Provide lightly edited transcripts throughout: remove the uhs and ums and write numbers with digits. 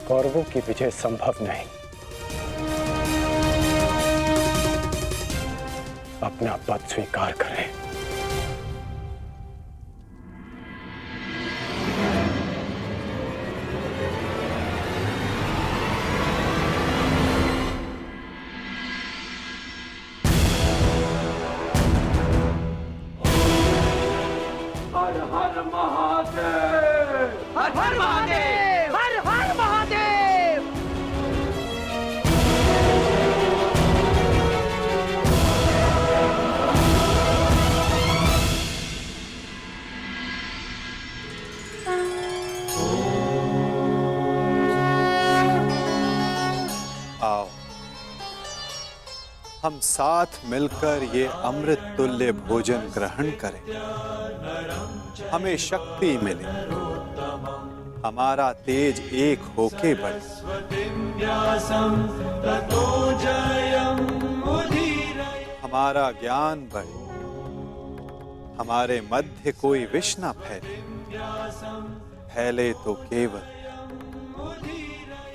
कौरवों की विजय संभव नहीं। अपना पद स्वीकार करें। हर हर महादेव, हर हर महादेव, हर हर महादेव। आओ हम साथ मिलकर ये अमृत तुल्य भोजन ग्रहण करें, हमें शक्ति मिले, हमारा तेज एक होके बढ़े, हमारा ज्ञान बढ़े, हमारे मध्य कोई विष न फैले, फैले तो केवल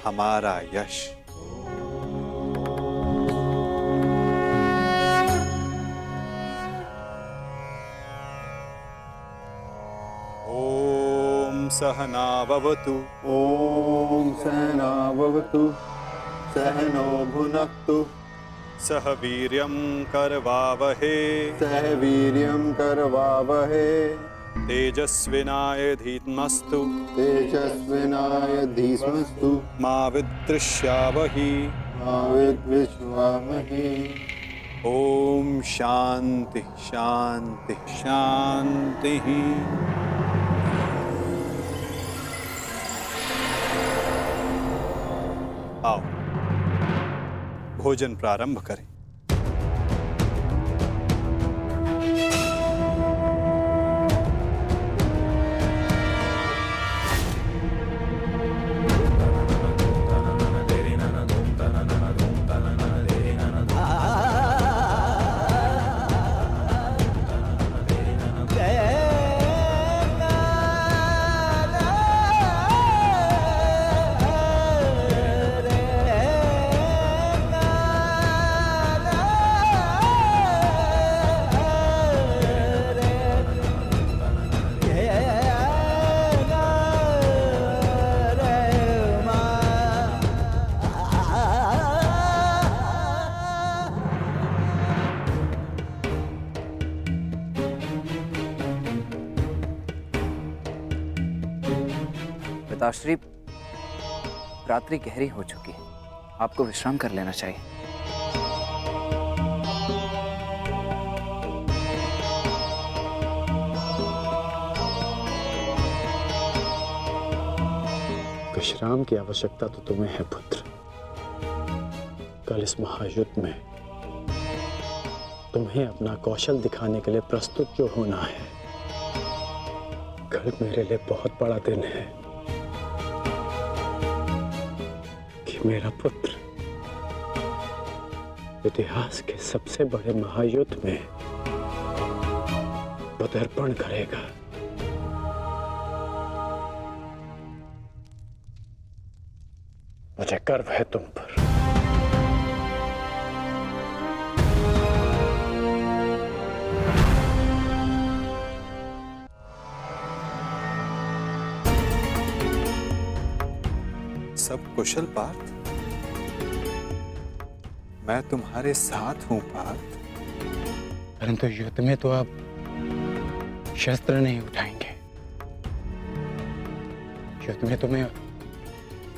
हमारा यश। सहना भवतु। ओम सहना भवतु। सहनो भुनक्तु। सह वीर्यं करवावहे। सह वीर्यं करवावहे। तेजस्विनाय धीमस्तु। तेजस्विनाय धीमस्तु। मा विद्विषावहि। मा विद्विषावहि। ओम शांति शांति शांति। आओ भोजन प्रारंभ करें। पिताश्री, रात्रि गहरी हो चुकी है, आपको विश्राम कर लेना चाहिए। विश्राम की आवश्यकता तो तुम्हें है पुत्र। कल इस महायुद्ध में तुम्हें अपना कौशल दिखाने के लिए प्रस्तुत जो होना है। कल मेरे लिए बहुत बड़ा दिन है कि मेरा पुत्र इतिहास के सबसे बड़े महायुद्ध में पदार्पण करेगा। मुझे गर्व है तुम पर। सब कुशल पार्थ? मैं तुम्हारे साथ हूं पार्थ। परंतु युद्ध में तो आप शस्त्र नहीं उठाएंगे। युद्ध में तो मैं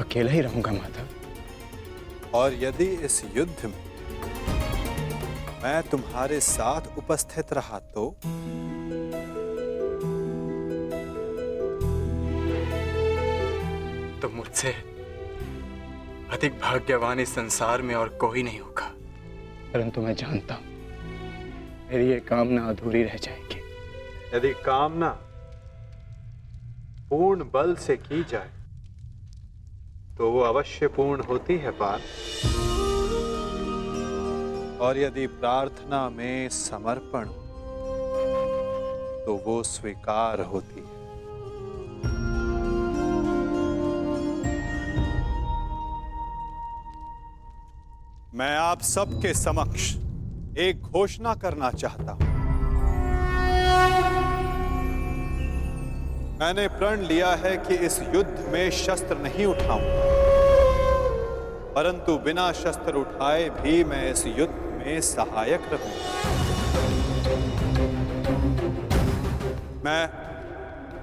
अकेला ही रहूंगा माता। और यदि इस युद्ध में मैं तुम्हारे साथ उपस्थित रहा तो मुझसे अधिक भाग्यवान इस संसार में और कोई नहीं होगा। परंतु मैं जानता हूं मेरी ये कामना अधूरी रह जाएगी। यदि कामना पूर्ण बल से की जाए तो वो अवश्य पूर्ण होती है पार्थ। और यदि प्रार्थना में समर्पण तो वो स्वीकार होती है। मैं आप सबके समक्ष एक घोषणा करना चाहता हूं। मैंने प्रण लिया है कि इस युद्ध में शस्त्र नहीं उठाऊंगा, परंतु बिना शस्त्र उठाए भी मैं इस युद्ध में सहायक रहूंगा। मैं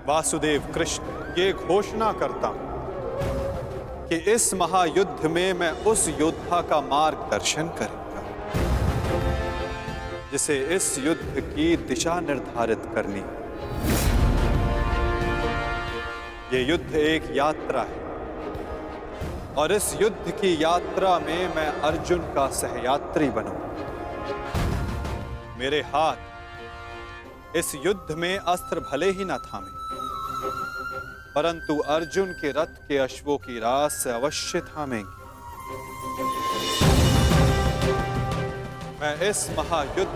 वासुदेव कृष्ण ये घोषणा करता हूं कि इस महायुद्ध में मैं उस योद्धा का मार्गदर्शन करूंगा जिसे इस युद्ध की दिशा निर्धारित करनी है। ये युद्ध एक यात्रा है और इस युद्ध की यात्रा में मैं अर्जुन का सहयात्री बनूंगा। मेरे हाथ इस युद्ध में अस्त्र भले ही न थामे, परंतु अर्जुन के रथ के अश्वों की रास से अवश्य थामेंगे। मैं इस महायुद्ध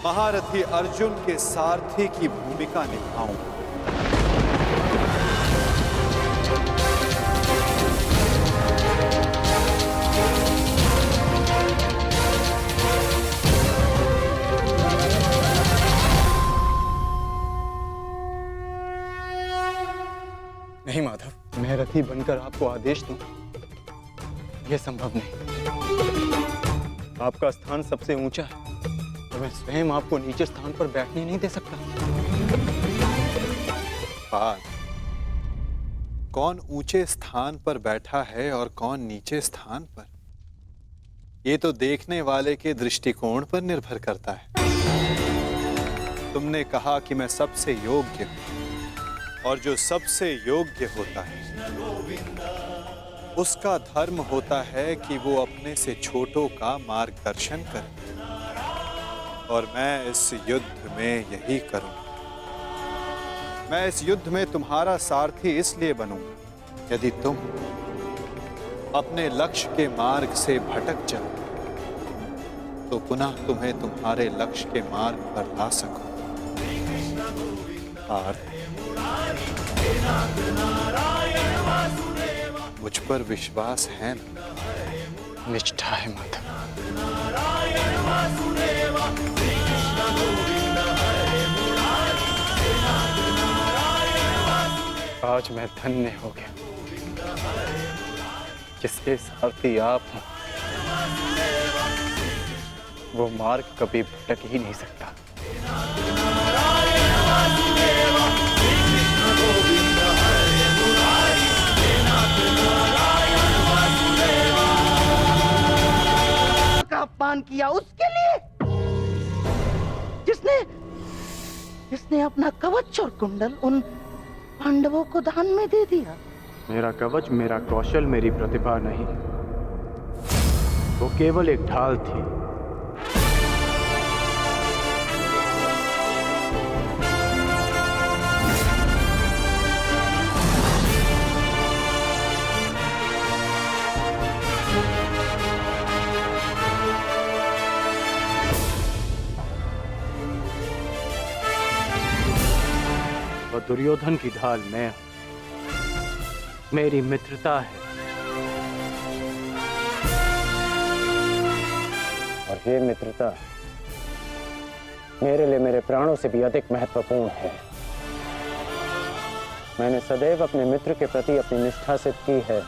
महारथी अर्जुन के सारथी की भूमिका निभाऊंगा। नहीं माधव, मैं रथी बनकर आपको आदेश दूं, यह संभव नहीं। आपका स्थान सबसे ऊंचा है और मैं स्वयं आपको नीचे स्थान पर बैठने नहीं दे सकता। पाल, कौन ऊंचे स्थान पर बैठा है और कौन नीचे स्थान पर, ये तो देखने वाले के दृष्टिकोण पर निर्भर करता है। तुमने कहा कि मैं सबसे योग्य हूं, और जो सबसे योग्य होता है उसका धर्म होता है कि वो अपने से छोटों का मार्गदर्शन करे, और मैं इस युद्ध में यही करूंगा। मैं इस युद्ध में तुम्हारा सारथी इसलिए बनूंगा यदि तुम अपने लक्ष्य के मार्ग से भटक जाओ तो पुनः तुम्हें तुम्हारे लक्ष्य के मार्ग पर ला सकूं। मुझ पर विश्वास है ना? निष्ठा है माधव। आज मैं धन्य हो गया जिसके सारथी आप हो। वो मार्ग कभी भटक ही नहीं सकता। का अपमान किया उसके लिए जिसने अपना कवच और कुंडल उन पांडवों को दान में दे दिया। मेरा कवच, मेरा कौशल, मेरी प्रतिभा नहीं, वो केवल एक ढाल थी। और दुर्योधन की ढाल मैं हूं। मेरी मित्रता है, और ये मित्रता मेरे लिए मेरे प्राणों से भी अधिक महत्वपूर्ण है। मैंने सदैव अपने मित्र के प्रति अपनी निष्ठा सिद्ध की है,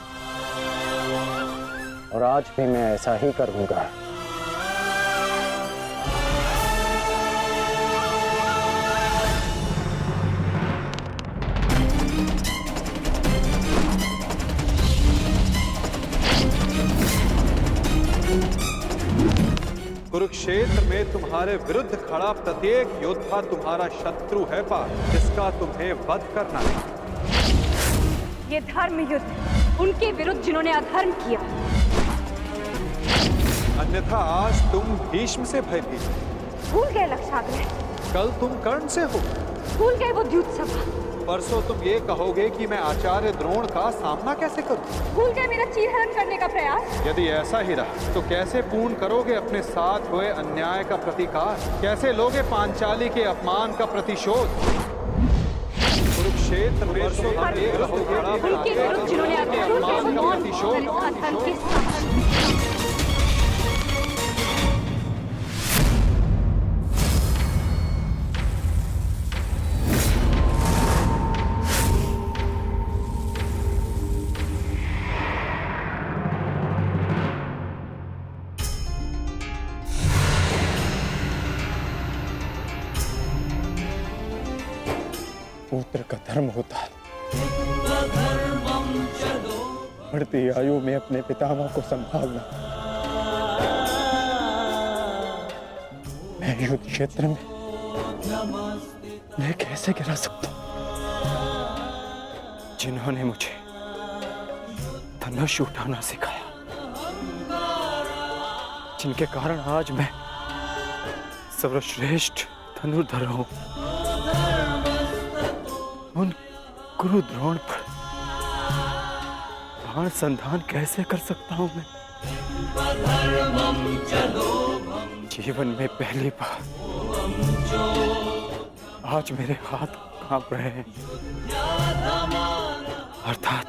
और आज भी मैं ऐसा ही करूंगा। कुरुक्षेत्र में तुम्हारे विरुद्ध खड़ा प्रत्येक योद्धा तुम्हारा शत्रु है पार्थ, जिसका तुम्हें वध करना है। ये धर्म युद्ध उनके विरुद्ध जिन्होंने अधर्म किया। अन्यथा आज तुम भीष्म से भयभीत, भूल गए लक्षाग्रह, कल तुम कर्ण से हो, भूल गए वो द्यूत सभा, परसों तुम ये कहोगे कि मैं आचार्य द्रोण का सामना कैसे करूं? भूल गए मेरा चीरहरण करने का प्रयास। यदि ऐसा ही रहा तो कैसे पूर्ण करोगे अपने साथ हुए अन्याय का प्रतिकार? कैसे लोगे पांचाली के अपमान का प्रतिशोध? कुरुक्षेत्र में उनके विरुद्ध जिन्होंने अधर्म किया, प्रतिशोध। पुत्र का धर्म होता है बढ़ती आयु में अपने पितामह को संभालना। मैं युद्ध क्षेत्र में मैं कैसे गिरा सकता हूं? जिन्होंने मुझे धनुष उठाना सिखाया, जिनके कारण आज मैं सर्वश्रेष्ठ धनुर्धर हूं, उन गुरु द्रोण पर बाण संधान कैसे कर सकता हूं मैं? जीवन में पहली बार आज मेरे हाथ कांप रहे हैं, अर्थात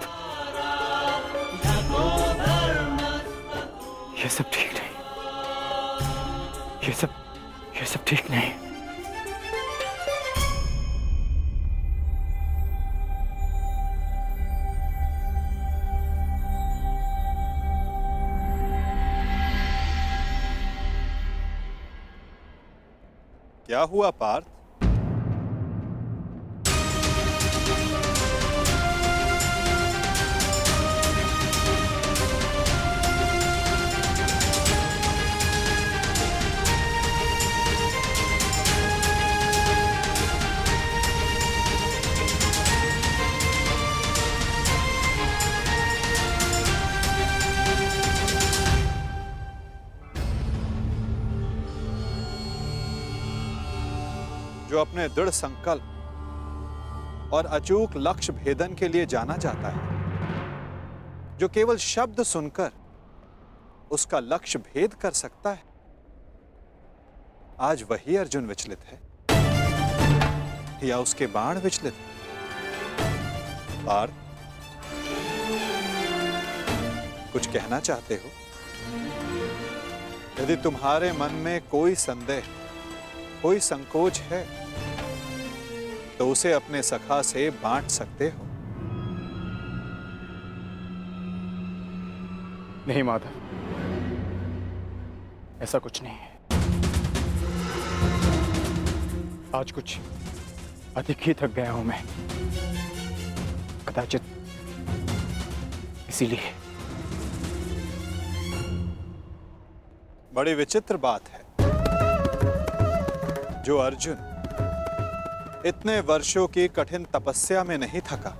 ये सब ठीक नहीं, ये सब ठीक नहीं। क्या हुआ पार्थ? जो अपने दृढ़ संकल्प और अचूक लक्ष्य भेदन के लिए जाना जाता है, जो केवल शब्द सुनकर उसका लक्ष्य भेद कर सकता है, आज वही अर्जुन विचलित है या उसके बाण विचलित है? पार्थ, कुछ कहना चाहते हो? यदि तुम्हारे मन में कोई संदेह, कोई संकोच है तो उसे अपने सखा से बांट सकते हो। नहीं माधव, ऐसा कुछ नहीं है। आज कुछ अधिक ही थक गया हूं मैं, कदाचित इसीलिए। बड़ी विचित्र बात है, जो अर्जुन इतने वर्षों की कठिन तपस्या में नहीं थका,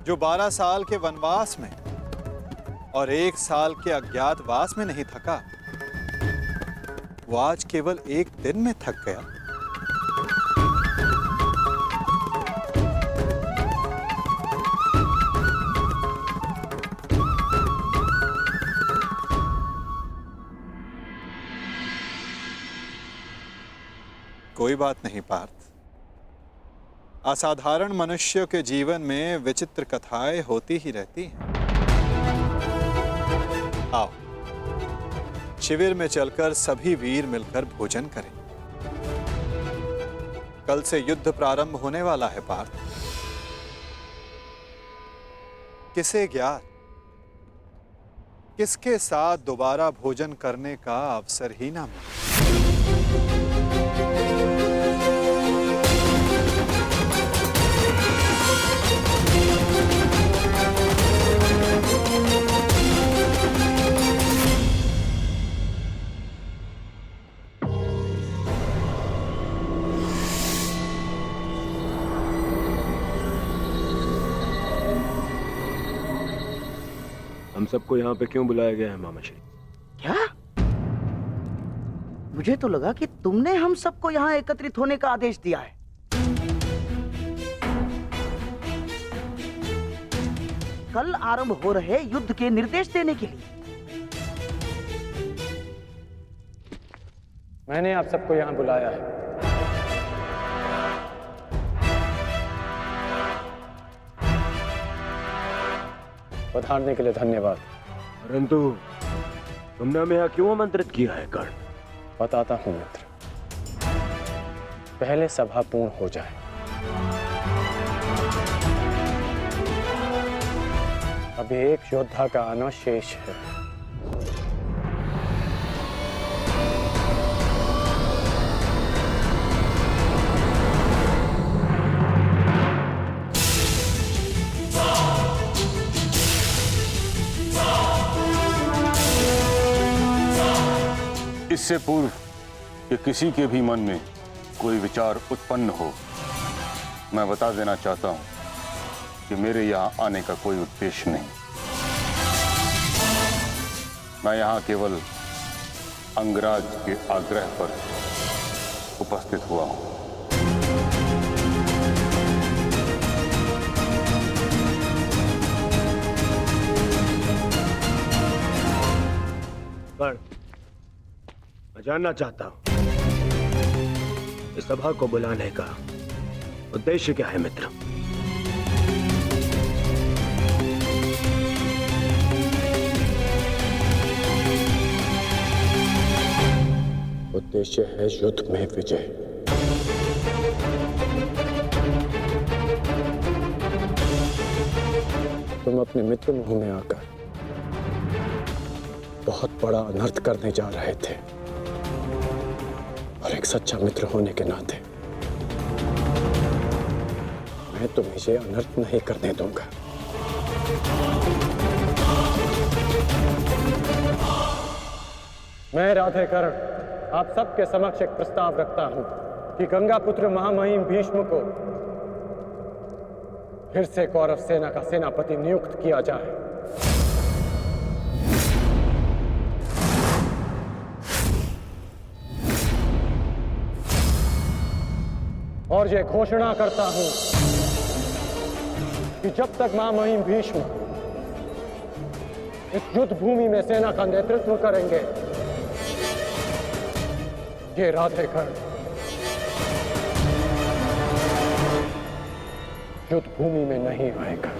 जो 12 साल के वनवास में और 1 साल के अज्ञातवास में नहीं थका, वो आज केवल 1 दिन में थक गया। कोई बात नहीं पार्थ, असाधारण मनुष्यों के जीवन में विचित्र कथाएं होती ही रहती हैं। आओ, शिविर में चलकर सभी वीर मिलकर भोजन करें। कल से युद्ध प्रारंभ होने वाला है पार्थ। किसे ज्ञात किसके साथ दोबारा भोजन करने का अवसर ही ना मिले। हम सबको यहाँ पे क्यों बुलाया गया है मामा श्री? क्या? मुझे तो लगा कि तुमने हम सबको यहाँ एकत्रित होने का आदेश दिया है। कल आरंभ हो रहे युद्ध के निर्देश देने के लिए। मैंने आप सबको यहाँ बुलाया है पधारने के लिए धन्यवाद। परंतु तुमने हमें यहाँ क्यों आमंत्रित किया है कर्ण? बताता हूं मित्र, पहले सभा पूर्ण हो जाए। अभी एक योद्धा का आना शेष है। इससे पूर्व कि किसी के भी मन में कोई विचार उत्पन्न हो, मैं बता देना चाहता हूं कि मेरे यहाँ आने का कोई उद्देश्य नहीं। मैं यहाँ केवल अंगराज के आग्रह पर उपस्थित हुआ हूं। कर्ण, मैं जानना चाहता हूं इस सभा को बुलाने का उद्देश्य क्या है मित्र? उद्देश्य है युद्ध में विजय। तुम अपने मित्र मुंह में आकर बहुत बड़ा अनर्थ करने जा रहे थे, और एक सच्चा मित्र होने के नाते मैं तुम्हें ये अनर्थ नहीं करने दूंगा। मैं राधेकर्ण आप सबके समक्ष एक प्रस्ताव रखता हूं कि गंगा पुत्र महामहिम भीष्म को फिर से कौरव सेना का सेनापति नियुक्त किया जाए। और ये घोषणा करता हूं कि जब तक महामहिम भीष्म इस युद्ध भूमि में सेना का नेतृत्व करेंगे, ये राधेकर्ण युद्ध भूमि में नहीं आएगा।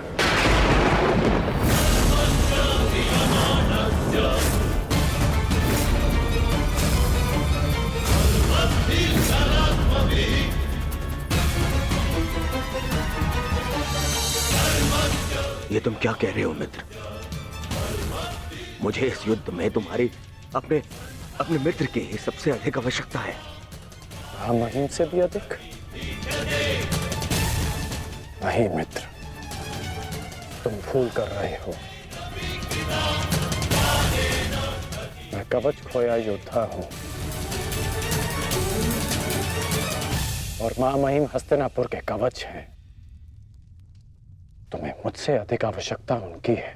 ये तुम क्या कह रहे हो मित्र? मुझे इस युद्ध में तुम्हारी अपने मित्र की ही सबसे अधिक आवश्यकता है। महामहिम से भी अधिक? नहीं मित्र, तुम भूल कर रहे हो। मैं कवच खोया योद्धा हूं, और महामहिम हस्तिनापुर के कवच हैं। तुम्हें मुझसे अधिक आवश्यकता उनकी है।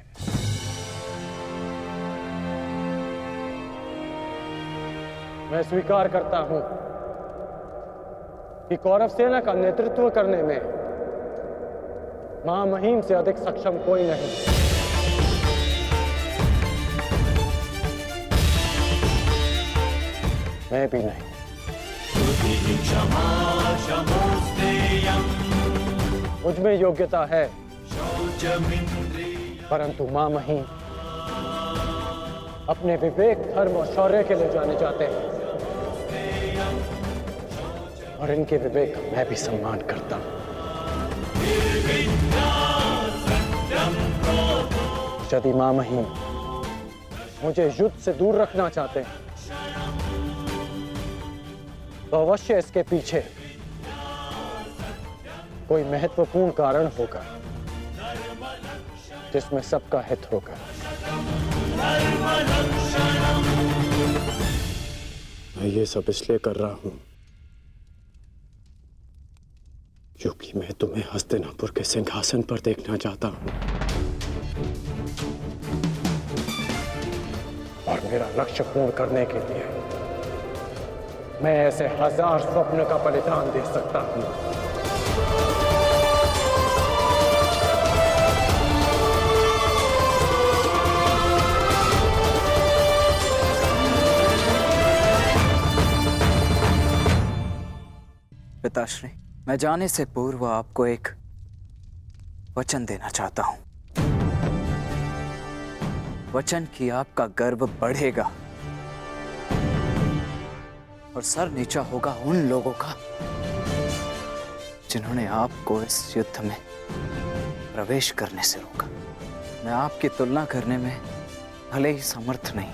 मैं स्वीकार करता हूं कि कौरव सेना का नेतृत्व करने में महामहिम से अधिक सक्षम कोई नहीं। मैं भी नहीं। मुझ में योग्यता है, परंतु महामहिम अपने विवेक, धर्म और शौर्य के लिए जाने जाते हैं, और इनके विवेक का मैं भी सम्मान करता हूं। यदि महामहिम मुझे युद्ध से दूर रखना चाहते हैं, तो अवश्य इसके पीछे कोई महत्वपूर्ण कारण होगा जिसमें सबका हित होगा। मैं ये सब इसलिए कर रहा हूं क्योंकि मैं तुम्हें हस्तिनापुर के सिंहासन पर देखना चाहता हूं, और मेरा लक्ष्य पूर्ण करने के लिए मैं ऐसे 1000 स्वप्न का बलिदान दे सकता हूं। पिताश्री, मैं जाने से पूर्व आपको एक वचन देना चाहता हूं। वचन कि आपका गर्व बढ़ेगा और सर नीचा होगा उन लोगों का जिन्होंने आपको इस युद्ध में प्रवेश करने से रोका। मैं आपकी तुलना करने में भले ही समर्थ नहीं,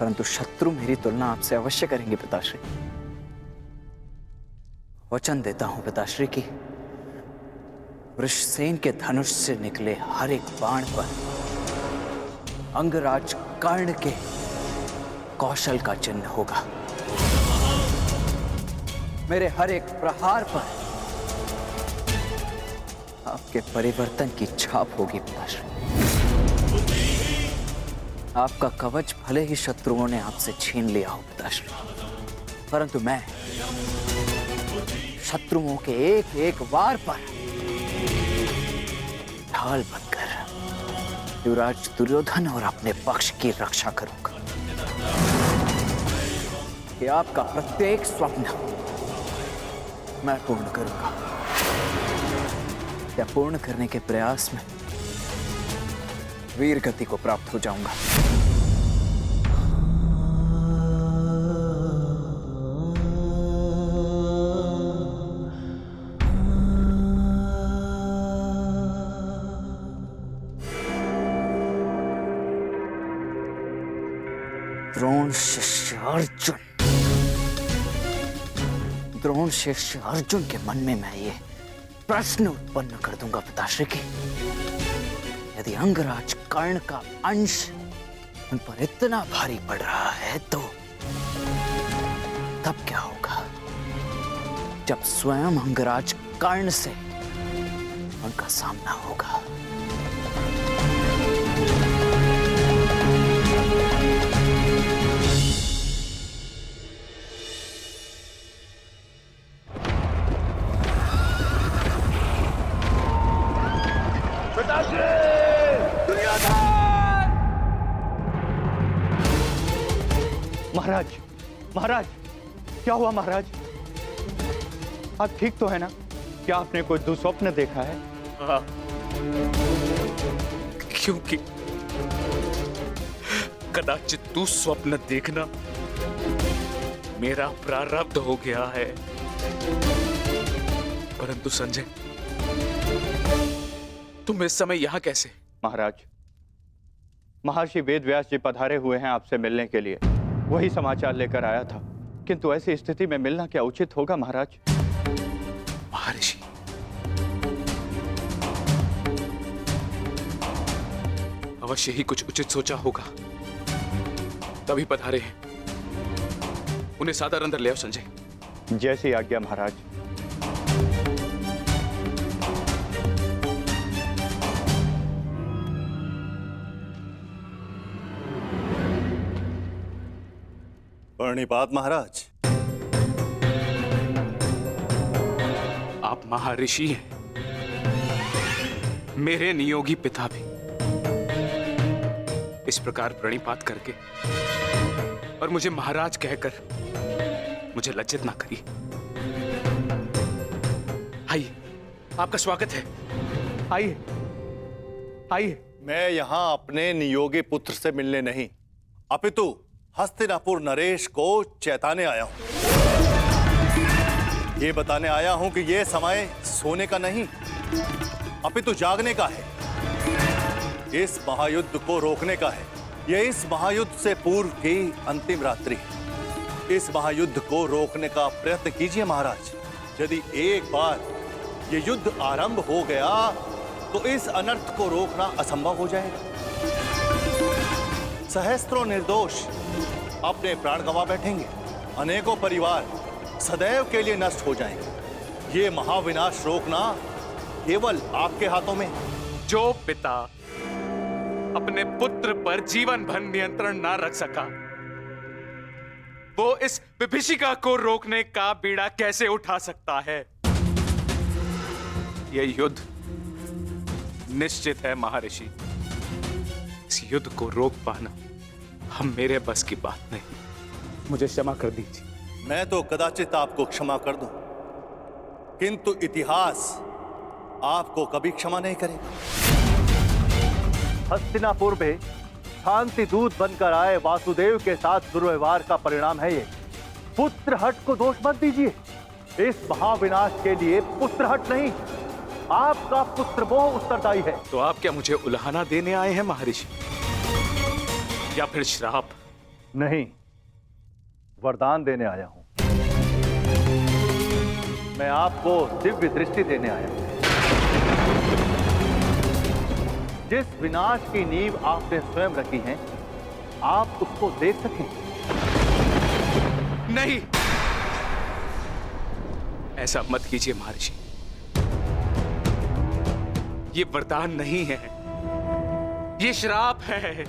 परंतु शत्रु मेरी तुलना आपसे अवश्य करेंगे पिताश्री। वचन देता हूं पिताश्री की वृषसेन के धनुष से निकले हर एक बाण पर अंगराज कर्ण के कौशल का चिन्ह होगा। मेरे हर एक प्रहार पर आपके परिवर्तन की छाप होगी पिताश्री। आपका कवच भले ही शत्रुओं ने आपसे छीन लिया हो पिताश्री, परंतु मैं शत्रुओं के एक एक वार पर ढाल बनकर युवराज दुर्योधन और अपने पक्ष की रक्षा करूंगा। कि आपका प्रत्येक स्वप्न मैं पूर्ण करूंगा। या पूर्ण करने के प्रयास में वीर गति को प्राप्त हो जाऊंगा। द्रोण शिष्य अर्जुन, द्रोण शिष्य अर्जुन के मन में मैं ये प्रश्न उत्पन्न कर दूंगा पिताश्री की, यदि अंगराज कर्ण का अंश उन पर इतना भारी पड़ रहा है तो तब क्या होगा जब स्वयं अंगराज कर्ण से उनका सामना होगा। महाराज, महाराज, क्या हुआ महाराज? आप ठीक तो है ना? क्या आपने कोई दुस्वप्न देखा है? हाँ, क्योंकि कदाचित दुस्वप्न देखना मेरा प्रारब्ध हो गया है। परंतु संजय, तुम इस समय यहां कैसे? महाराज, महर्षि वेदव्यास जी पधारे हुए हैं आपसे मिलने के लिए। वही समाचार लेकर आया था, किंतु ऐसी स्थिति में मिलना क्या उचित होगा महाराज? महर्षि, अवश्य ही कुछ उचित सोचा होगा, तभी पधारे हैं। उन्हें सादर अंदर ले आओ संजय। जैसी आज्ञा महाराज। प्रणिपात महाराज। आप महर्षि हैं, मेरे नियोगी पिता भी। इस प्रकार प्रणिपात करके और मुझे महाराज कहकर मुझे लज्जित ना करिए। आइए, आपका स्वागत है। आइए, आइए। मैं यहां अपने नियोगी पुत्र से मिलने नहीं, अपितु हस्तिनापुर नरेश को चेताने आया हूं। ये बताने आया हूं कि ये समय सोने का नहीं, अपितु जागने का है। इस महायुद्ध को रोकने का है। यह इस महायुद्ध से पूर्व की अंतिम रात्रि है। इस महायुद्ध को रोकने का प्रयत्न कीजिए महाराज। यदि एक बार ये युद्ध आरंभ हो गया तो इस अनर्थ को रोकना असंभव हो जाएगा। सहस्त्रों निर्दोष अपने प्राण गंवा बैठेंगे, अनेकों परिवार सदैव के लिए नष्ट हो जाएंगे। ये महाविनाश रोकना केवल आपके हाथों में। जो पिता अपने पुत्र पर जीवन भर नियंत्रण ना रख सका, वो इस विभीषिका को रोकने का बीड़ा कैसे उठा सकता है? यह युद्ध निश्चित है महर्षि। इस युद्ध को रोक पाना हम मेरे बस की बात नहीं। मुझे क्षमा कर दीजिए। मैं तो कदाचित आपको क्षमा कर दूं, किंतु इतिहास आपको कभी क्षमा नहीं करेगा। हस्तिनापुर में शांति दूत बनकर आए वासुदेव के साथ दुर्व्यवहार का परिणाम है ये। पुत्रहट को दोष मत दीजिए। इस महाविनाश के लिए पुत्रहट नहीं, आपका पुत्रमोह उत्तरदायी है। तो आप क्या मुझे उल्हाना देने आए हैं महर्षि, या फिर श्राप? नहीं, वरदान देने आया हूं। मैं आपको दिव्य दृष्टि देने आया हूं। जिस विनाश की नींव आपने स्वयं रखी है, आप उसको देख सकें। नहीं, ऐसा मत कीजिए महर्षि। ये वरदान नहीं है, ये श्राप है।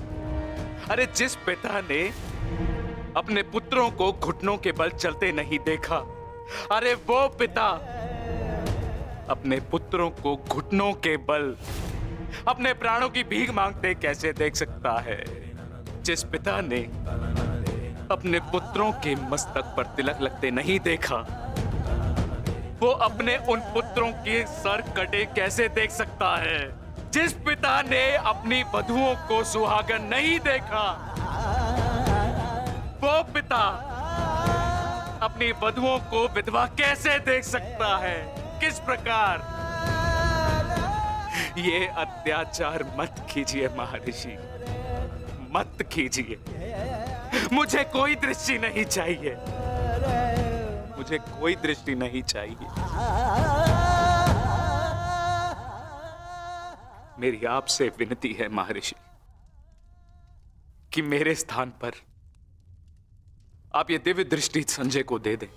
अरे जिस पिता ने अपने पुत्रों को घुटनों के बल चलते नहीं देखा, अरे वो पिता अपने पुत्रों को घुटनों के बल अपने प्राणों की भीख मांगते कैसे देख सकता है? जिस पिता ने अपने पुत्रों के मस्तक पर तिलक लगते नहीं देखा, वो अपने उन पुत्रों के सर कटे कैसे देख सकता है? जिस पिता ने अपनी वधुओं को सुहागन नहीं देखा, वो पिता अपनी वधुओं को विधवा कैसे देख सकता है? किस प्रकार? ये अत्याचार मत कीजिए महर्षि, मत कीजिए। मुझे कोई दृष्टि नहीं चाहिए, मुझे कोई दृष्टि नहीं चाहिए। मेरी आपसे विनती है महर्षि कि मेरे स्थान पर आप ये दिव्य दृष्टि संजय को दे दें,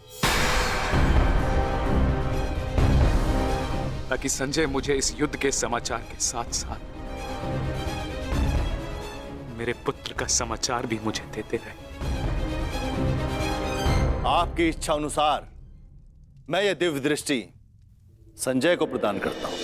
ताकि संजय मुझे इस युद्ध के समाचार के साथ साथ मेरे पुत्र का समाचार भी मुझे देते रहे। आपकी इच्छा अनुसार मैं ये दिव्य दृष्टि संजय को प्रदान करता हूं।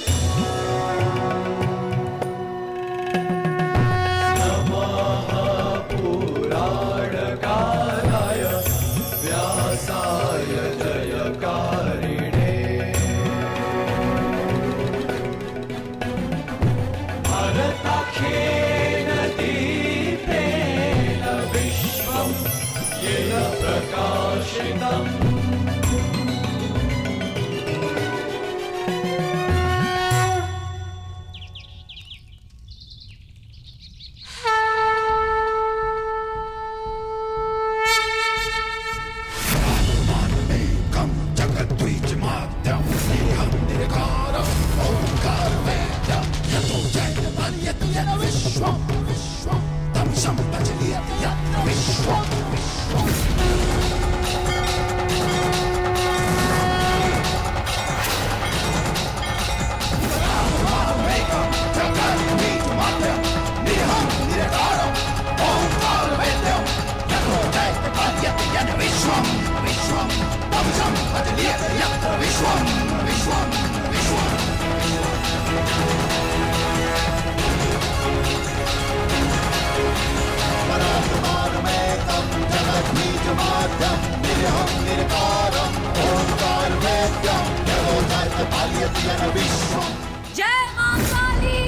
जय मां काली।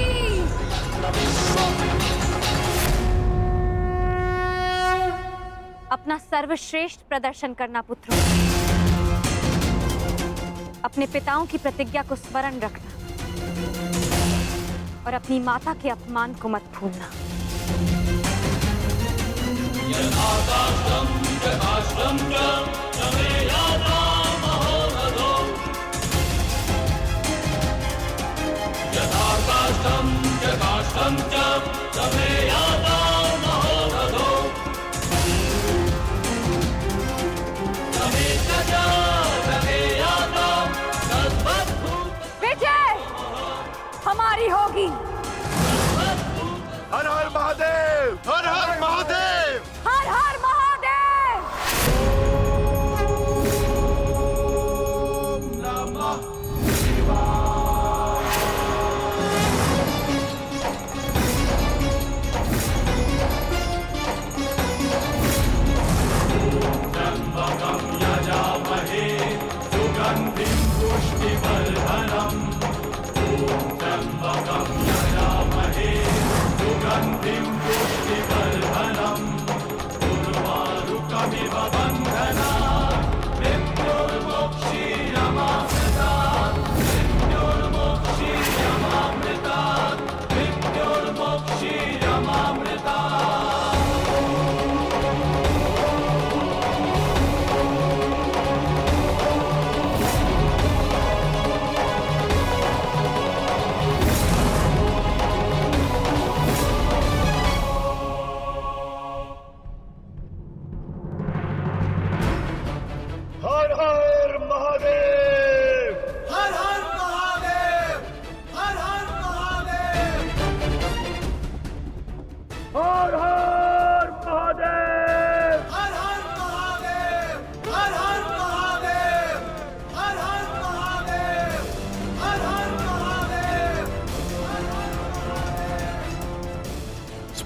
अपना सर्वश्रेष्ठ प्रदर्शन करना पुत्रों, अपने पिताओं की प्रतिज्ञा को स्मरण रखना और अपनी माता के अपमान को मत भूलना। विजय हमारी होगी। हर हर महादेव, हर हर महादेव, हर हर महादेव।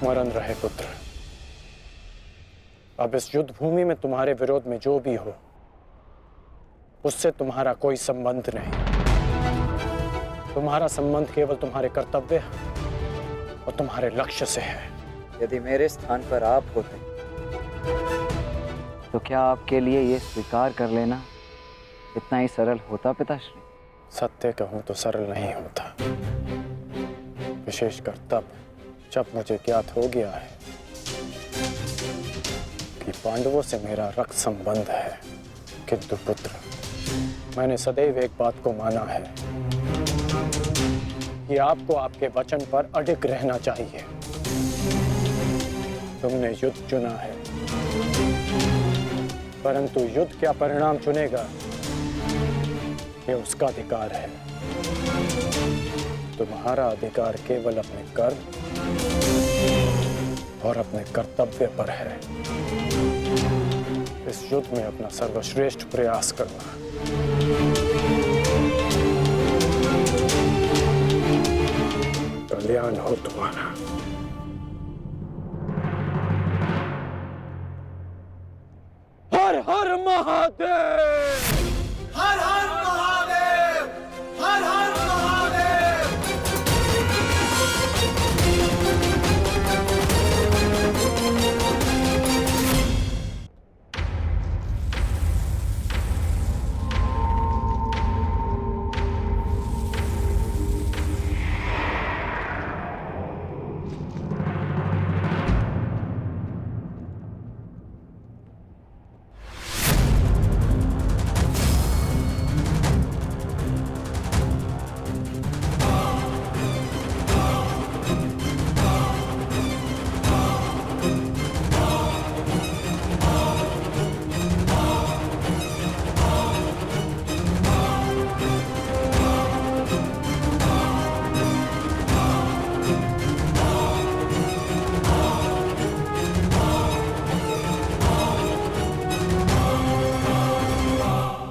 स्मरण रहे पुत्र, अब इस युद्ध भूमि में तुम्हारे विरोध में जो भी हो उससे तुम्हारा कोई संबंध नहीं। तुम्हारा संबंध केवल तुम्हारे कर्तव्य और तुम्हारे लक्ष्य से है। यदि मेरे स्थान पर आप होते तो क्या आपके लिए ये स्वीकार कर लेना इतना ही सरल होता पिताश्री? सत्य कहूं तो सरल नहीं होता, विशेषकर तब जब मुझे ज्ञात हो गया है कि पांडवों से मेरा रक्त संबंध है। किंतु पुत्र, मैंने सदैव एक बात को माना है कि आपको आपके वचन पर अडिग रहना चाहिए। तुमने युद्ध चुना है, परंतु युद्ध क्या परिणाम चुनेगा ये उसका अधिकार है। तुम्हारा अधिकार केवल अपने कर्म और अपने कर्तव्य पर है। इस युद्ध में अपना सर्वश्रेष्ठ प्रयास करना। कल्याण हो तुम्हारा। हर हर महादेव! हर हर महादेव! हर हर महादेव!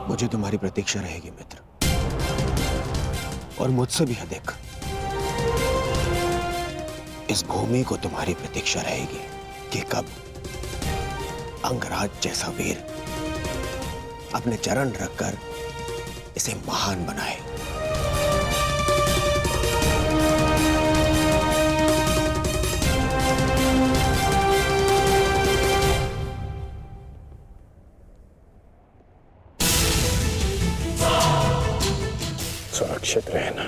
मुझे तुम्हारी प्रतीक्षा रहेगी मित्र, और मुझसे भी अधिक इस भूमि को तुम्हारी प्रतीक्षा रहेगी कि कब अंगराज जैसा वीर अपने चरण रखकर इसे महान बनाए। सुरक्षित रहना।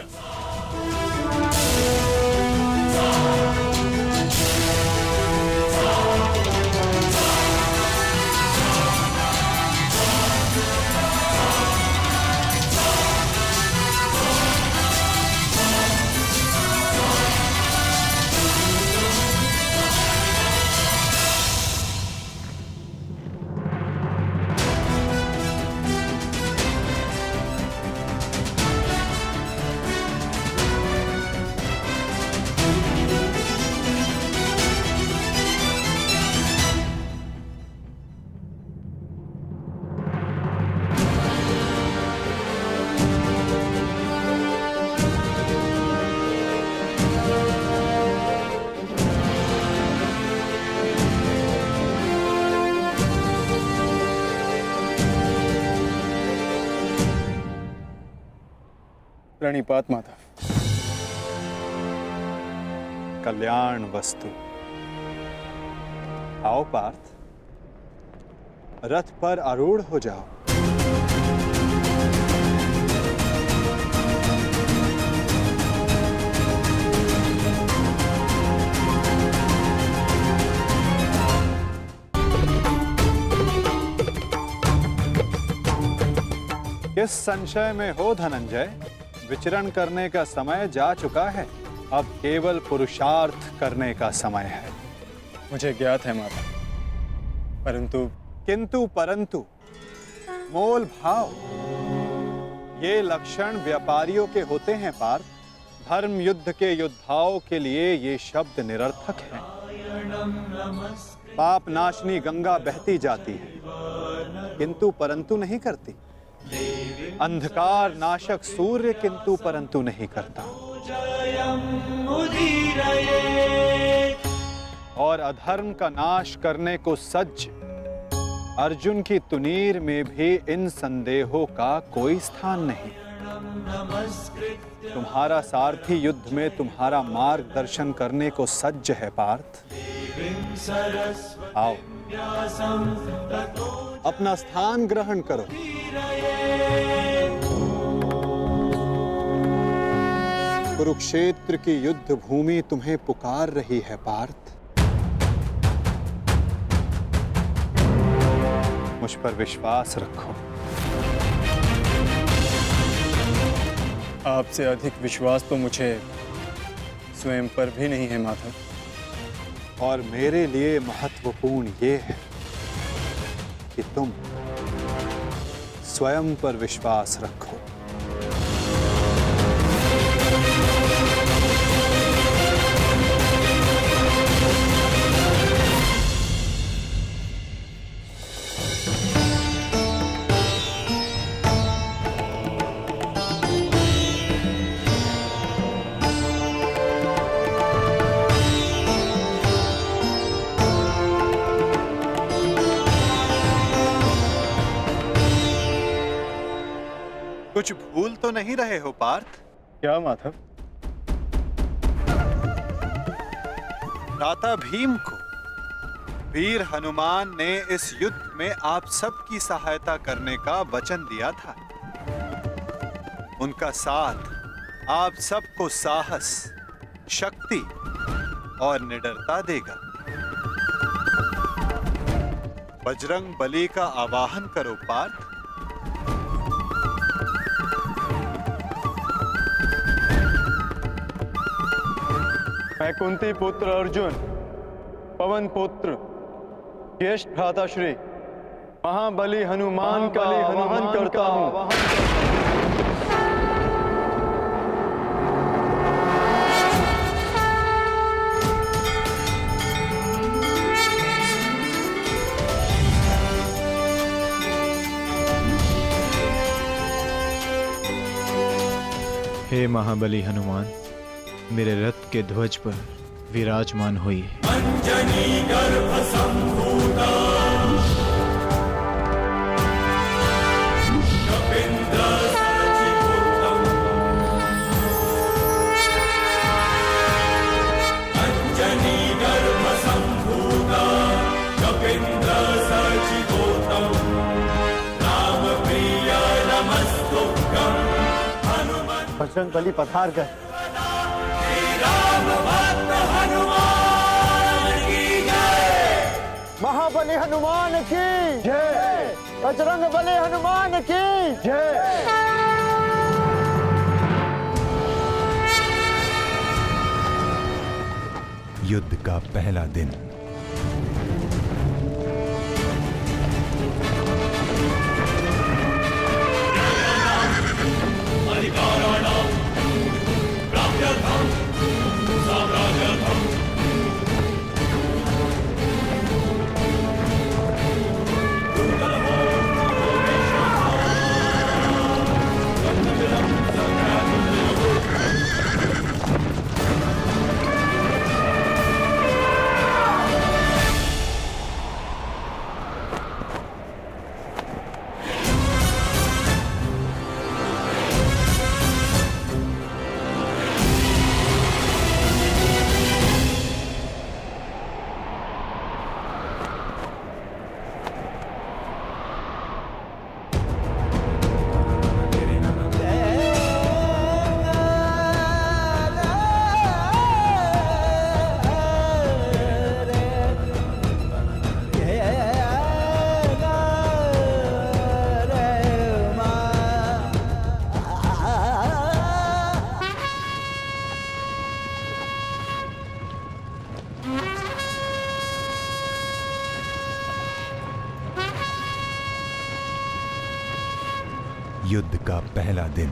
प्रणिपात माता। कल्याण वस्तु। आओ पार्थ, रथ पर आरूढ़ हो जाओ। किस संशय में हो धनंजय, विचरण करने का समय जा चुका है, अब केवल पुरुषार्थ करने का समय है। मुझे ज्ञात है माता, परंतु परंतु मोल भाव, ये लक्षण व्यापारियों के होते हैं पार्थ। धर्म युद्ध के योद्धाओं के लिए ये शब्द निरर्थक हैं। पाप नाशनी गंगा बहती जाती है, किंतु परंतु नहीं करती। अंधकार नाशक सूर्य किंतु परंतु नहीं करता। और अधर्म का नाश करने को सज्ज अर्जुन की तुनीर में भी इन संदेहों का कोई स्थान नहीं। तुम्हारा सारथी युद्ध में तुम्हारा मार्गदर्शन करने को सज्ज है पार्थ। आओ, अपना स्थान ग्रहण करो। कुरुक्षेत्र की युद्ध भूमि तुम्हें पुकार रही है पार्थ। मुझ पर विश्वास रखो। आपसे अधिक विश्वास तो मुझे स्वयं पर भी नहीं है माधव। और मेरे लिए महत्वपूर्ण ये है कि तुम स्वयं पर विश्वास रखो। कुछ भूल तो नहीं रहे हो पार्थ? क्या माधव? भ्राता भीम को वीर हनुमान ने इस युद्ध में आप सबकी सहायता करने का वचन दिया था। उनका साथ आप सबको साहस, शक्ति और निडरता देगा। बजरंग बली का आवाहन करो पार्थ। मैं कुंती पुत्र अर्जुन, पवन पुत्र, ज्येष्ठ भ्राताश्री महाबली हनुमान का आवाहन करता हूँ। हे महाबली हनुमान, मेरे रथ के ध्वज पर विराजमान होइए। अंजनी गर्भ संभूता कपिंद्र सचिपुत्रम। अंजनी गर्भ संभूता कपिंद्र सचिपुत्रम। राम प्रिय नमस्तुभ्यं। बजरंग बली पधार गए। महाबली हनुमान की जय। बजरंग बली हनुमान की जय। युद्ध का पहला दिन। युद्ध का पहला दिन।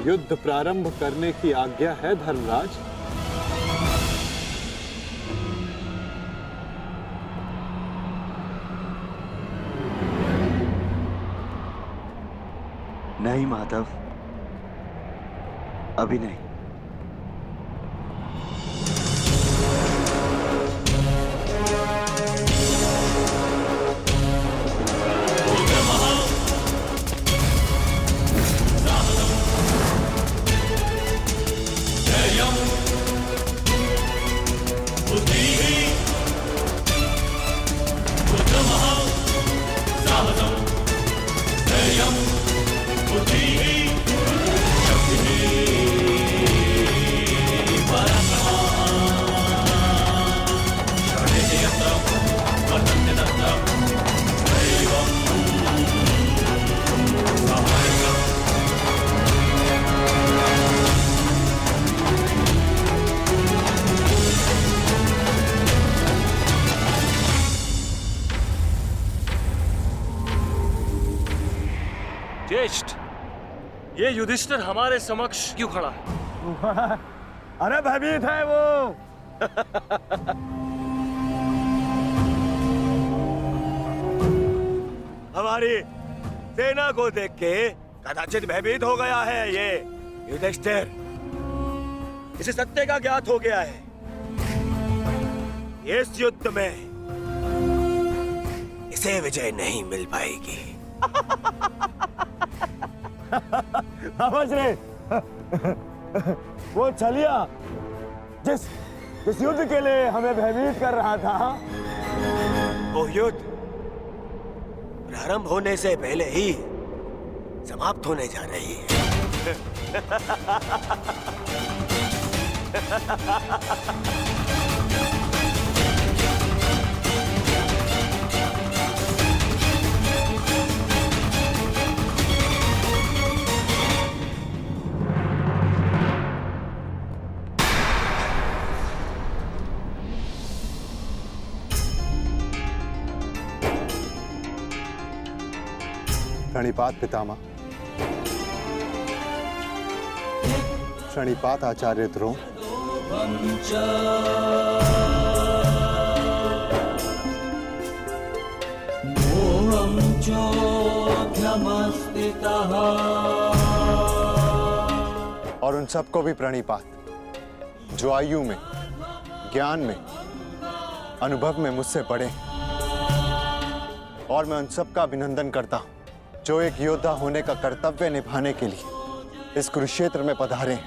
युद्ध प्रारंभ करने की आज्ञा है धर्मराज। नहीं माधव, अभी नहीं। ज्येष्ठ, ये युधिष्ठिर हमारे समक्ष क्यों खड़ा है? अरे भयभीत है वो। हमारी सेना को देख के कदाचित भयभीत हो गया है ये युधिष्ठिर। इसे सत्य का ज्ञात हो गया है। इस युद्ध में इसे विजय नहीं मिल पाएगी। समझ रहे? वो छलिया जिस युद्ध के लिए हमें भयभीत कर रहा था, वो युद्ध प्रारंभ होने से पहले ही समाप्त होने जा रही है। प्रणिपात पितामह। प्रणिपात आचार्य द्रोण। और उन सबको भी प्रणिपात जो आयु में, ज्ञान में, अनुभव में मुझसे बड़े हैं। और मैं उन सबका अभिनंदन करता हूं जो एक योद्धा होने का कर्तव्य निभाने के लिए इस कुरुक्षेत्र में पधारे हैं।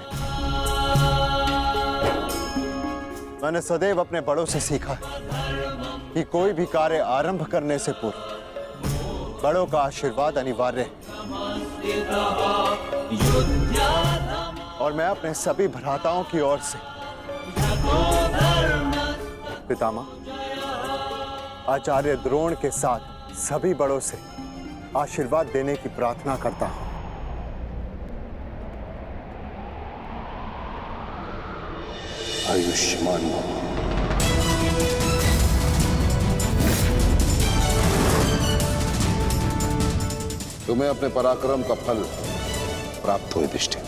मैंने सदैव अपने बड़ों से सीखा है कि कोई भी कार्य आरंभ करने से पूर्व बड़ों का आशीर्वाद अनिवार्य है। और मैं अपने सभी भ्राताओं की ओर से पितामह आचार्य द्रोण के साथ सभी बड़ों से आशीर्वाद देने की प्रार्थना करता हूं। आयुष्मान भव। तुम्हें अपने पराक्रम का फल प्राप्त हो युधिष्ठिर।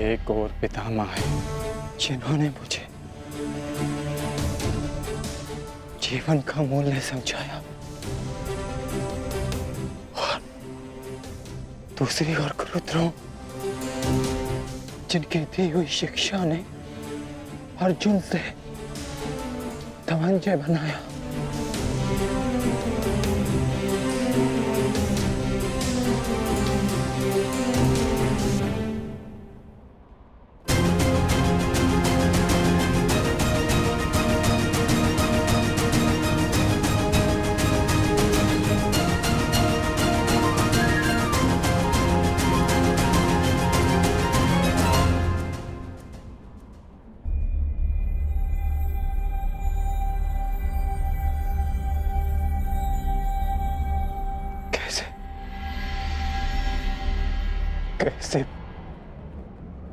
एक और पितामह है जिन्होंने मुझे जीवन का मूल्य समझाया, और दूसरी ओर गुरुद्रोण जिनके दी हुई शिक्षा ने अर्जुन से धनंजय बनाया।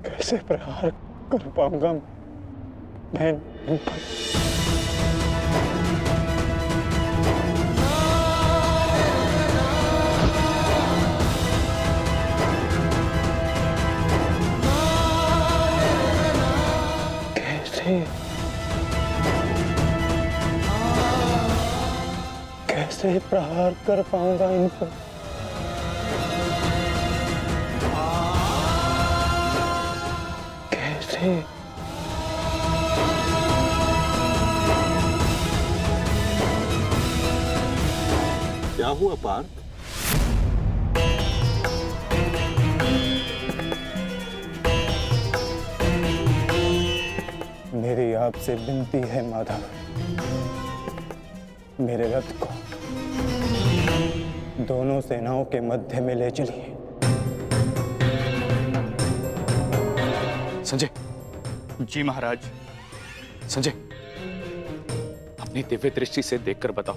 कैसे प्रहार कर पाऊंगा मैं इन पर? कैसे प्रहार कर पाऊंगा इन पर? कैसे? क्या हुआ पार्थ? मेरी आपसे विनती है माधव, मेरे रथ को दोनों सेनाओं के मध्य में ले चलिए। संजय। जी महाराज। संजय, अपनी दिव्य दृष्टि से देखकर बताओ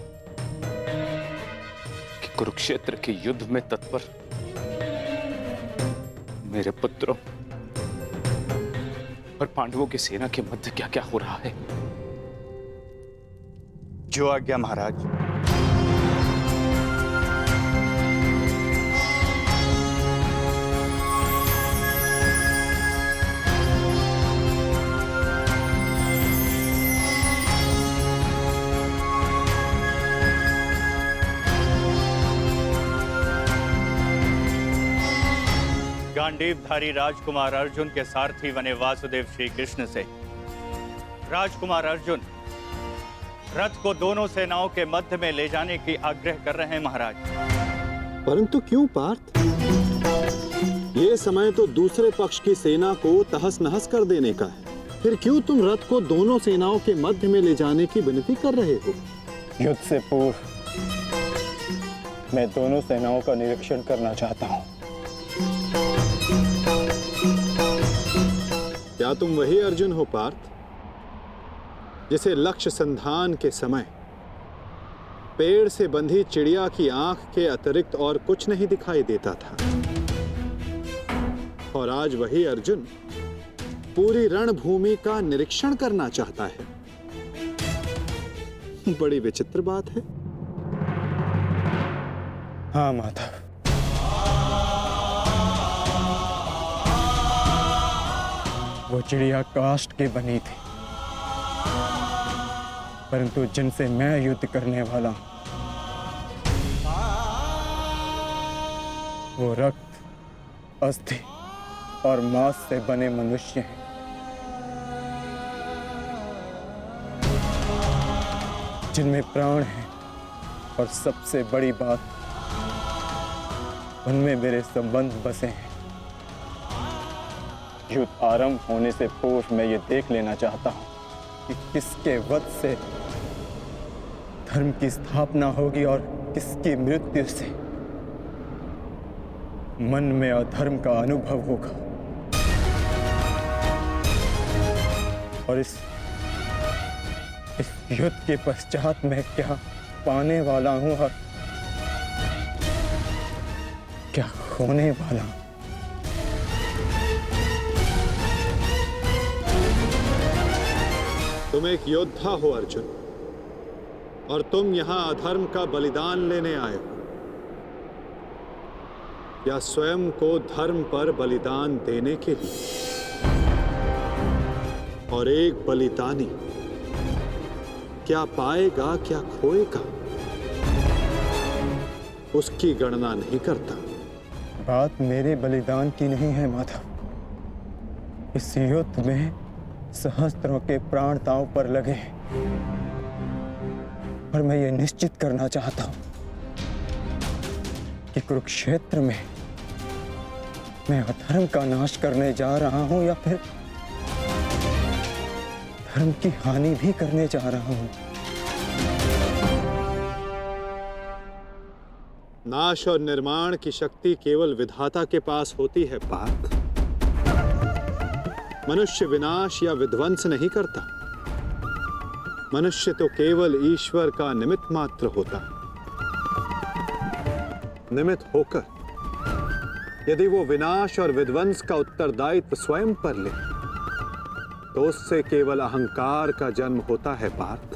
कि कुरुक्षेत्र के युद्ध में तत्पर मेरे पुत्रों और पांडवों की सेना के मध्य क्या क्या हो रहा है। जो आज्ञा महाराज। गांडीवधारी राजकुमार अर्जुन के सारथी बने वासुदेव श्री कृष्ण से राजकुमार अर्जुन रथ को दोनों सेनाओं के मध्य में ले जाने की आग्रह कर रहे हैं महाराज। परंतु क्यों पार्थ? ये समय तो दूसरे पक्ष की सेना को तहस नहस कर देने का है। फिर क्यों तुम रथ को दोनों सेनाओं के मध्य में ले जाने की विनती कर रहे हो? युद्ध से पूर्व मैं दोनों सेनाओं का निरीक्षण करना चाहता हूं। क्या तुम वही अर्जुन हो पार्थ, जिसे लक्ष्य संधान के समय पेड़ से बंधी चिड़िया की आंख के अतिरिक्त और कुछ नहीं दिखाई देता था? और आज वही अर्जुन पूरी रणभूमि का निरीक्षण करना चाहता है। बड़ी विचित्र बात है। हाँ माधव, वो चिड़िया काष्ठ के बनी थी, परंतु जिनसे मैं युद्ध करने वाला हूं वो रक्त, अस्थि और मांस से बने मनुष्य हैं। जिनमें प्राण है, और सबसे बड़ी बात, उनमें मेरे संबंध बसे हैं। युद्ध आरंभ होने से पूर्व मैं ये देख लेना चाहता हूं कि किसके वध से धर्म की स्थापना होगी और किसकी मृत्यु से मन में अधर्म का अनुभव होगा। और इस युद्ध के पश्चात मैं क्या पाने वाला हूं और क्या खोने वाला हूं। तुम एक योद्धा हो अर्जुन, और तुम यहां अधर्म का बलिदान लेने आए हो, या स्वयं को धर्म पर बलिदान देने के लिए। और एक बलिदानी क्या पाएगा क्या खोएगा, उसकी गणना नहीं करता। बात मेरे बलिदान की नहीं है माधव। इस युद्ध में सहस्त्रों के प्राण दांव पर लगे हैं, और मैं ये निश्चित करना चाहता हूं कि कुरुक्षेत्र में मैं अधर्म का नाश करने जा रहा हूं या फिर धर्म की हानि भी करने जा रहा हूं। नाश और निर्माण की शक्ति केवल विधाता के पास होती है पार्थ। मनुष्य विनाश या विध्वंस नहीं करता। मनुष्य तो केवल ईश्वर का निमित्त मात्र होता है। निमित्त होकर यदि वो विनाश और विध्वंस का उत्तरदायित्व स्वयं पर ले, तो उससे केवल अहंकार का जन्म होता है पार्थ,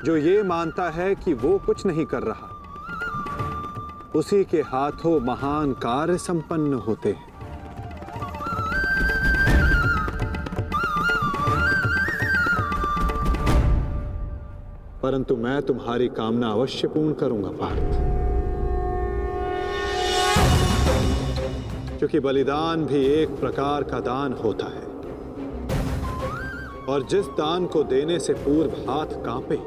जो ये मानता है कि वो कुछ नहीं कर रहा। उसी के हाथों महान कार्य संपन्न होते हैं। परंतु मैं तुम्हारी कामना अवश्य पूर्ण करूंगा पार्थ, क्योंकि बलिदान भी एक प्रकार का दान होता है, और जिस दान को देने से पूर्व हाथ कांपे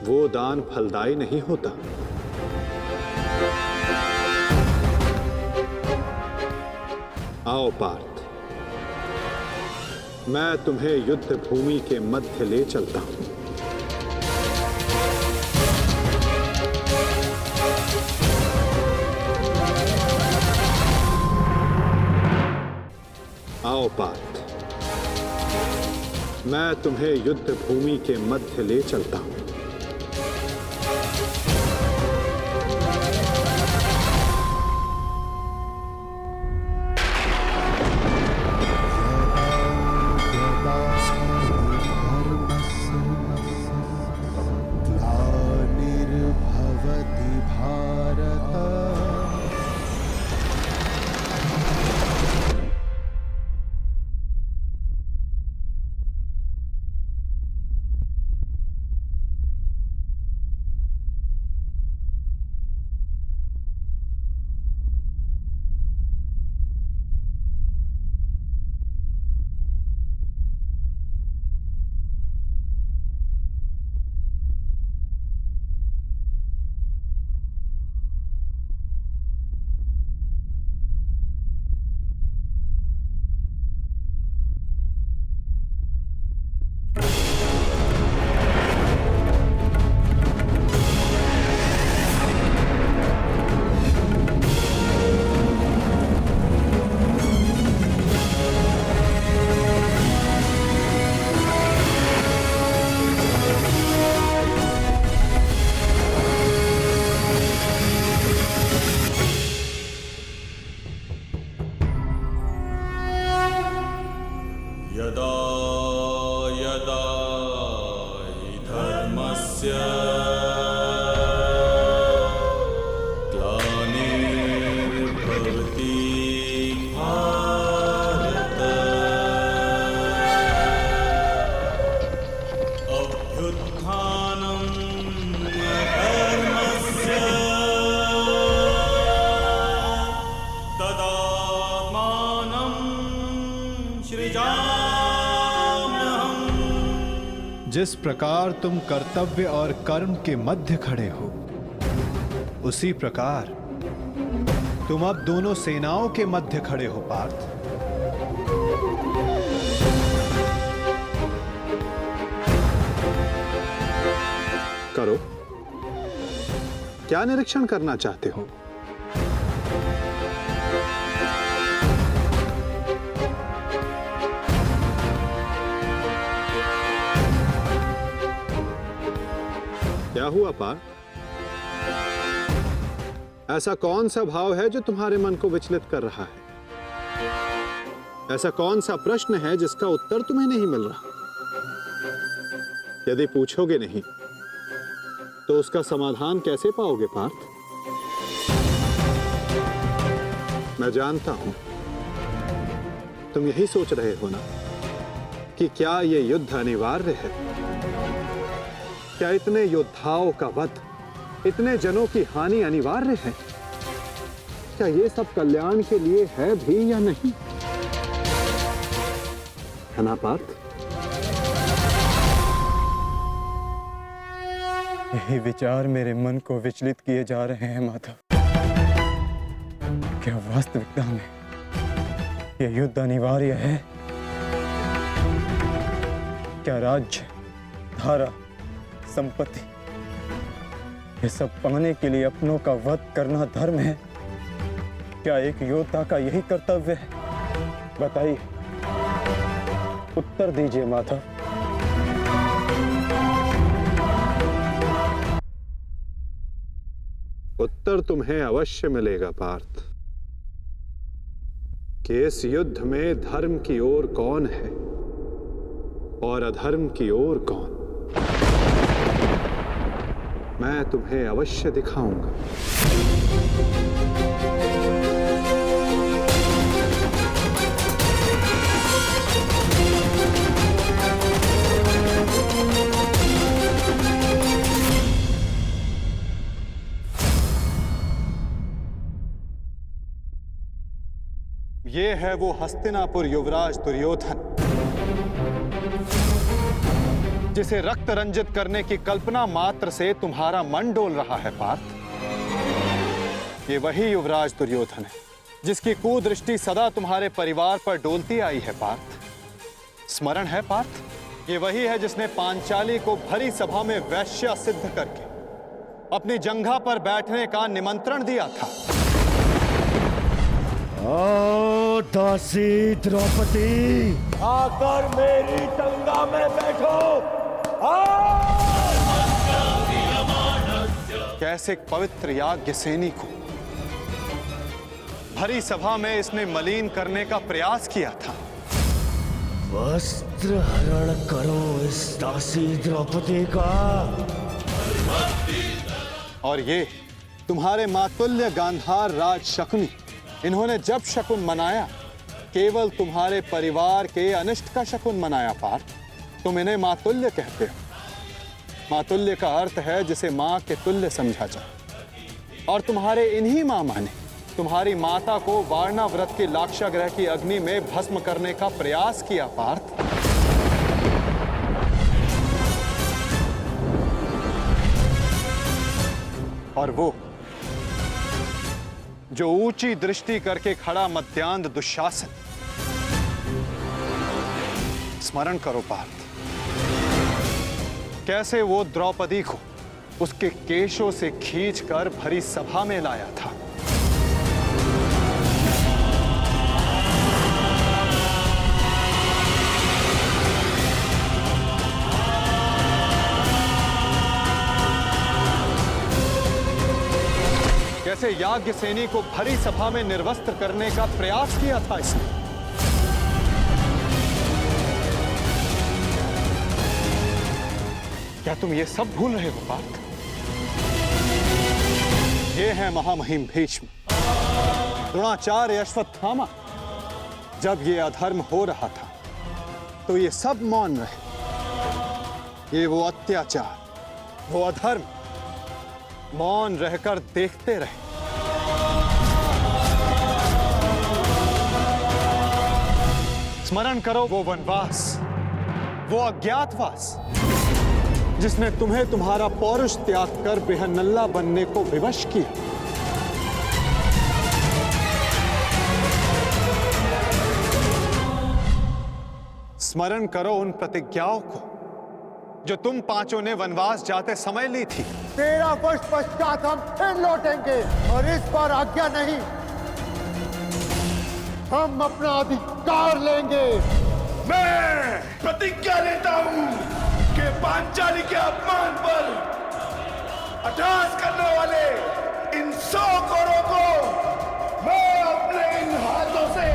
वो दान फलदायी नहीं होता। आओ पार्थ, मैं तुम्हें युद्ध भूमि के मध्य ले चलता हूं। आओ पार्थ, मैं तुम्हें युद्ध भूमि के मध्य ले चलता हूं। यदा यदा हि धर्मस्य ग्लानिर्भवति भारत अभ्युत्थानं धर्मस्य तदात्मानं सृजाम्यहम्। जिस प्रकार तुम कर्तव्य और कर्म के मध्य खड़े हो, उसी प्रकार तुम अब दोनों सेनाओं के मध्य खड़े हो पार्थ। करो, क्या निरीक्षण करना चाहते हो? क्या हुआ पार्थ? ऐसा कौन सा भाव है जो तुम्हारे मन को विचलित कर रहा है? ऐसा कौन सा प्रश्न है जिसका उत्तर तुम्हें नहीं मिल रहा? यदि पूछोगे नहीं तो उसका समाधान कैसे पाओगे पार्थ? मैं जानता हूं तुम यही सोच रहे हो ना कि क्या यह युद्ध अनिवार्य है? क्या इतने योद्धाओं का वध, इतने जनों की हानि अनिवार्य है? क्या ये सब कल्याण के लिए है भी या नहीं? है ना पार्थ? यही विचार मेरे मन को विचलित किए जा रहे हैं माधव। क्या वास्तविकता में यह युद्ध अनिवार्य है? क्या राज्य, धारा, संपत्ति, ये सब पाने के लिए अपनों का वध करना धर्म है? क्या एक योद्धा का यही कर्तव्य है? बताइए, उत्तर दीजिए माधव। उत्तर तुम्हें अवश्य मिलेगा पार्थ कि इस युद्ध में धर्म की ओर कौन है और अधर्म की ओर कौन। मैं तुम्हें अवश्य दिखाऊंगा। ये है वो हस्तिनापुर युवराज दुर्योधन, जिसे रक्त रंजित करने की कल्पना मात्र से तुम्हारा मन डोल रहा है पार्थ। ये वही युवराज दुर्योधन है जिसकी कुदृष्टि सदा तुम्हारे परिवार पर डोलती आई है पार्थ। स्मरण है पार्थ? ये वही है जिसने पांचाली को भरी सभा में वैश्या सिद्ध करके अपनी जंघा पर बैठने का निमंत्रण दिया था। ओ दासी द्रौपदी, आकर मेरी जंगा में बैठो। कैसे एक पवित्र याज्ञ सेनी को भरी सभा में इसने मलिन करने का प्रयास किया था। वस्त्र हरण करो इस दासी द्रौपदी का। और ये तुम्हारे मातुल्य गांधार राज शकुनी, इन्होंने जब शकुन मनाया केवल तुम्हारे परिवार के अनिष्ट का शकुन मनाया पार्थ। तुम इन्हें मातुल्य कहते हो। मातुल्य का अर्थ है जिसे मां के तुल्य समझा जाए। और तुम्हारे इन्हीं मामा ने तुम्हारी माता को वारणा व्रत की लाक्षागृह की अग्नि में भस्म करने का प्रयास किया पार्थ। और वो जो ऊंची दृष्टि करके खड़ा मध्यांध दुशासन, स्मरण करो पार्थ, कैसे वो द्रौपदी को उसके केशों से खींचकर भरी सभा में लाया था। कैसे याज्ञ सेनी को भरी सभा में निर्वस्त्र करने का प्रयास किया था इसने। क्या तुम ये सब भूल रहे हो पार्थ? ये है महामहिम भीष्म, द्रोणाचार्य, अश्वत्थामा। जब ये अधर्म हो रहा था तो ये सब मौन रहे। ये वो अत्याचार, वो अधर्म मौन रहकर देखते रहे। स्मरण करो वो वनवास, वो अज्ञातवास, जिसने तुम्हें तुम्हारा पौरुष त्याग कर बेहनल्ला बनने को विवश किया। स्मरण करो उन प्रतिज्ञाओं को जो तुम पांचों ने वनवास जाते समय ली थी। 13 वर्ष पश्चात हम फिर लौटेंगे और इस बार आज्ञा नहीं, हम अपना अधिकार लेंगे। मैं प्रतिज्ञा लेता हूं कि पांचाली के अपमान पर अट्टहास करने वाले इन 100 कौरवों को मैं अपने इन हाथों से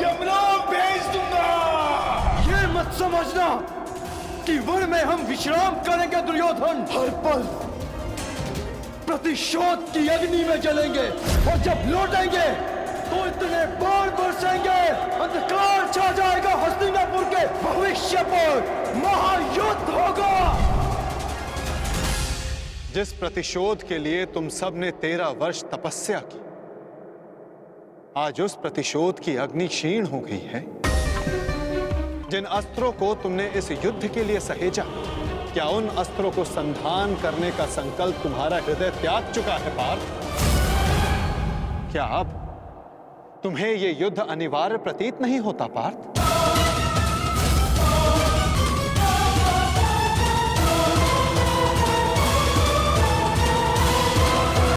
यमलोक भेज दूंगा। ये मत समझना कि वन में हम विश्राम करेंगे दुर्योधन। हर पल प्रतिशोध की अग्नि में जलेंगे और जब लौटेंगे तो इतने बाण बरसेंगे, अंधकार छा जाएगा हस्तिनापुर के भविष्य पर, महायुद्ध होगा। जिस प्रतिशोध के लिए तुम सब ने 13 वर्ष तपस्या की, आज उस प्रतिशोध की अग्नि क्षीण हो गई है। जिन अस्त्रों को तुमने इस युद्ध के लिए सहेजा, क्या उन अस्त्रों को संधान करने का संकल्प तुम्हारा हृदय त्याग चुका है पार्थ? क्या अब तुम्हें यह युद्ध अनिवार्य प्रतीत नहीं होता पार्थ?